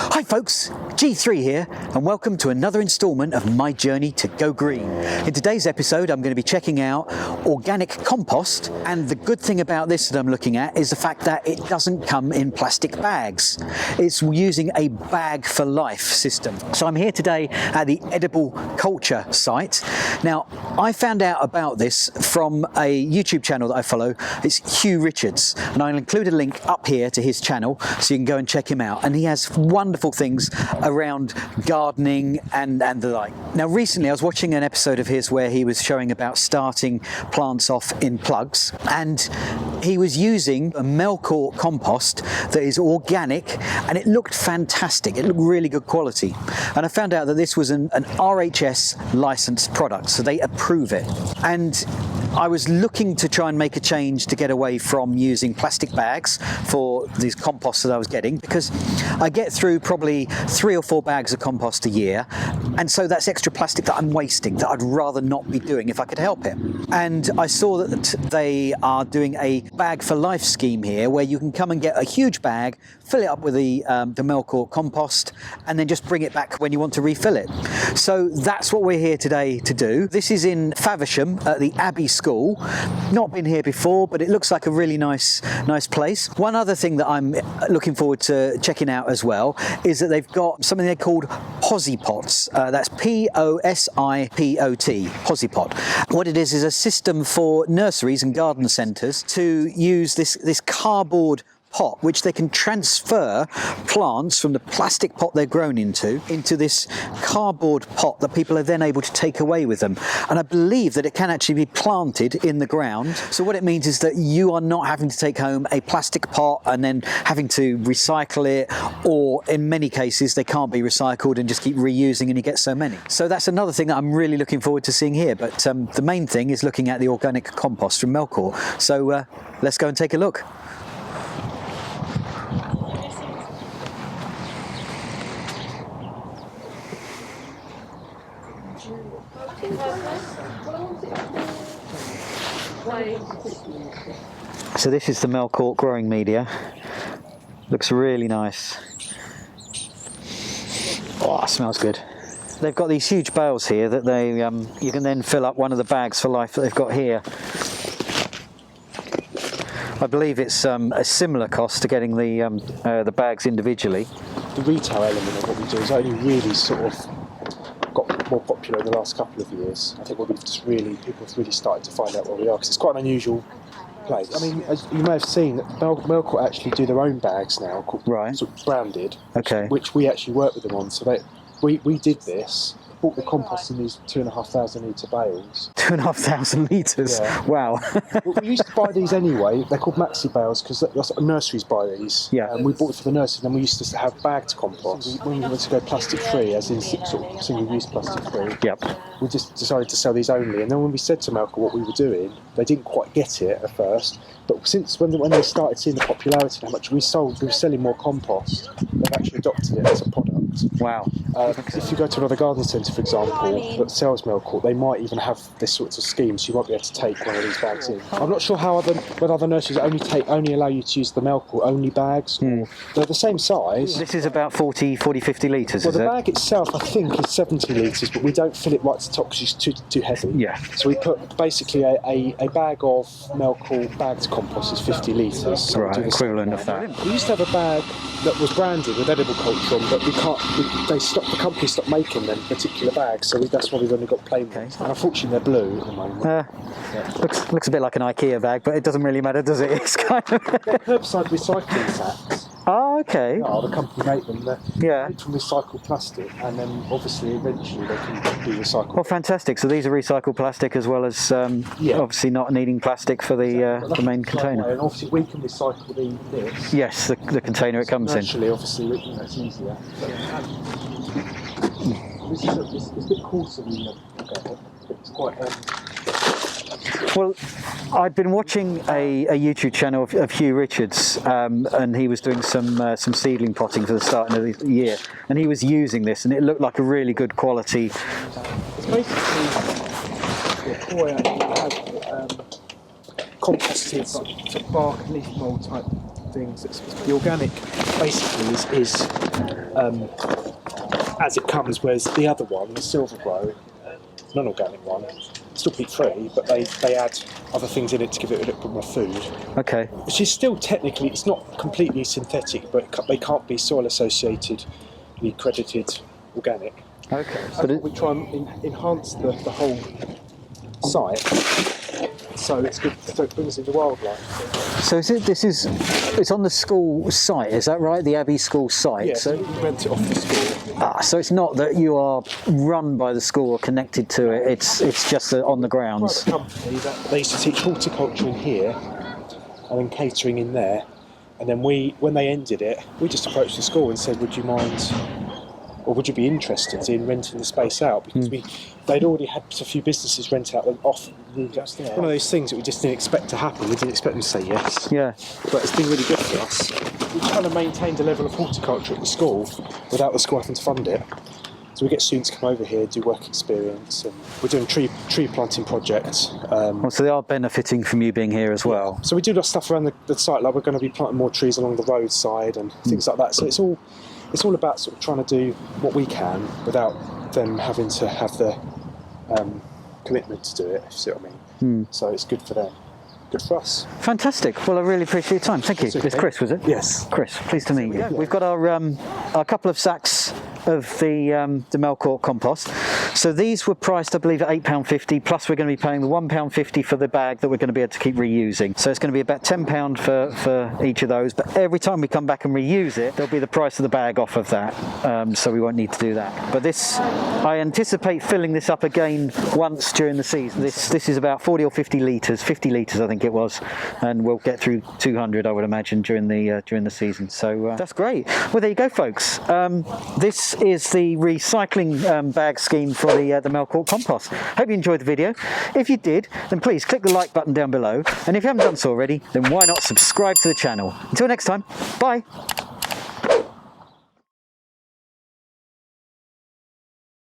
Hi folks, G3 here, and welcome to another instalment of my journey to go green. In today's episode, I'm going to be checking out organic compost, and the good thing about this that I'm looking at is the fact that it doesn't come in plastic bags. It's using a bag for life system. So I'm here today at the Edible Culture site. Now, I found out about this from a YouTube channel that I follow. It's Huw Richards, and I'll include a link up here to his channel so you can go and check him out. And he has wonderful things around gardening and the like. Now, recently I was watching an episode of his where he was showing about starting plants off in plugs, and he was using a Melcourt compost that is organic, and it looked fantastic. It looked really good quality. And I found out that this was an RHS licensed product, so they approve it. And I was looking to try and make a change to get away from using plastic bags for these composts that I was getting, because I get through probably 3 or 4 bags of compost a year, and so that's extra plastic that I'm wasting that I'd rather not be doing if I could help it. And I saw that they are doing a bag for life scheme here, where you can come and get a huge bag, fill it up with the Melcourt compost, and then just bring it back when you want to refill it. So that's what we're here today to do. This is in Faversham at the Abbey School. Not been here before, but it looks like a really nice place. One other thing that I'm looking forward to checking out as well is that they've got something they called POSIpots. That's POSIpot, POSIpot. What it is a system for nurseries and garden centres to use this cardboard pot, which they can transfer plants from the plastic pot they're grown into this cardboard pot that people are then able to take away with them. And I believe that it can actually be planted in the ground. So what it means is that you are not having to take home a plastic pot and then having to recycle it, or in many cases they can't be recycled and just keep reusing, and you get so many. So that's another thing that I'm really looking forward to seeing here. But the main thing is looking at the organic compost from Melcourt. So let's go and take a look. So this is the Melcourt growing media. Looks really nice. Oh, it smells good. They've got these huge bales here that they you can then fill up one of the bags for life that they've got here. I believe it's a similar cost to getting the bags individually. The retail element of what we do is only really sort of got more popular in the last couple of years. I think people have really started to find out where we are, because it's quite an unusual place. I mean, as you may have seen, that Melcourt actually do their own bags now, called sort of branded, which we actually work with them on. So we did this. Bought the compost in these 2,500 litre bales. 2,500 litres? Yeah. Wow. We used to buy these anyway. They're called maxi bales because nurseries buy these. Yeah. And we bought it for the nursery, and then we used to have bagged compost. When we wanted to go plastic free, as in sort of single use plastic free, we just decided to sell these only. And then when we said to Melcourt what we were doing, they didn't quite get it at first. But since when they started seeing the popularity and how much we were selling more compost, they've actually adopted it as a product. Wow. If you go to another garden centre, for example, that sells Melcourt, they might even have this sort of scheme, so you might be able to take one of these bags in. I'm not sure whether other nurseries only allow you to use the Melcourt only bags. They're the same size. This is about 40, 50 litres, well, is it? Well, the bag itself, I think, is 70 litres, but we don't fill it right to the top because it's too heavy. Yeah. So we put basically a bag of Melcourt bagged compost is 50 litres. So right, equivalent of that. We used to have a bag that was branded with Edible Culture on, but the company stopped making them particular bags, so that's why we've only got plain ones. And unfortunately they're blue at the moment. Looks a bit like an IKEA bag, but it doesn't really matter, does it? It's kind of curbside recycling sacks. Oh, okay. Oh, the company make them. They're made from recycled plastic, and then obviously eventually they can be recycled. Well, fantastic. So these are recycled plastic as well as obviously not needing plastic for the main container. And obviously we can recycle this. Yes, the container it comes in. Actually, obviously, it's easier. It's a bit coarser than it's quite. Well, I'd been watching a YouTube channel of Huw Richards, and he was doing some seedling potting for the start of the year, and he was using this, and it looked like a really good quality. It's basically composted sort of bark and leaf mould type things. It's the organic basically is as it comes, whereas the other one, the Silver Grow, non-organic one, still peat-free, but they add other things in it to give it a little bit more food. Okay. Which is still technically, it's not completely synthetic, but they can't be soil associated, accredited organic. Okay. But we try and enhance the whole site, so it's good. So it brings in the wildlife. So it's on the school site, is that right? The Abbey School site. Yeah. So we rent it off the school. So it's not that you are run by the school or connected to it. It's just on the grounds. Private company that they used to teach horticulture in here, and then catering in there. And then when they ended it, we just approached the school and said, "Would you mind, or would you be interested in renting the space out?" Because they'd already had a few businesses rent out off rooms upstairs. One of those things that we just didn't expect to happen. We didn't expect them to say yes. Yeah. But it's been really good for us. We kind of maintained a level of horticulture at the school without the school having to fund it. So we get students come over here, do work experience, and we're doing tree planting projects. So they are benefiting from you being here as well. Yeah. So we do a lot of stuff around the site, like we're going to be planting more trees along the roadside and things like that. So it's all about sort of trying to do what we can without them having to have the commitment to do it, if you see what I mean. So it's good for them, good for us. Fantastic. Well, I really appreciate your time. Thank you. Okay. It's Chris, was it? Yes. Chris, pleased to meet you. We've got our couple of sacks of the Melcourt compost. So these were priced, I believe, at £8.50, plus we're going to be paying the £1.50 for the bag that we're going to be able to keep reusing. So it's going to be about £10 for each of those, but every time we come back and reuse it, there'll be the price of the bag off of that, so we won't need to do that. But this, I anticipate filling this up again once during the season. This is about 40 or 50 litres, 50 litres I think it was, and we'll get through 200, I would imagine, during the season. So that's great. Well, there you go, folks. This is the recycling bag scheme for the Melcourt compost. Hope you enjoyed the video. If you did, then please click the like button down below, and if you haven't done so already, then why not subscribe to the channel. Until next time, bye.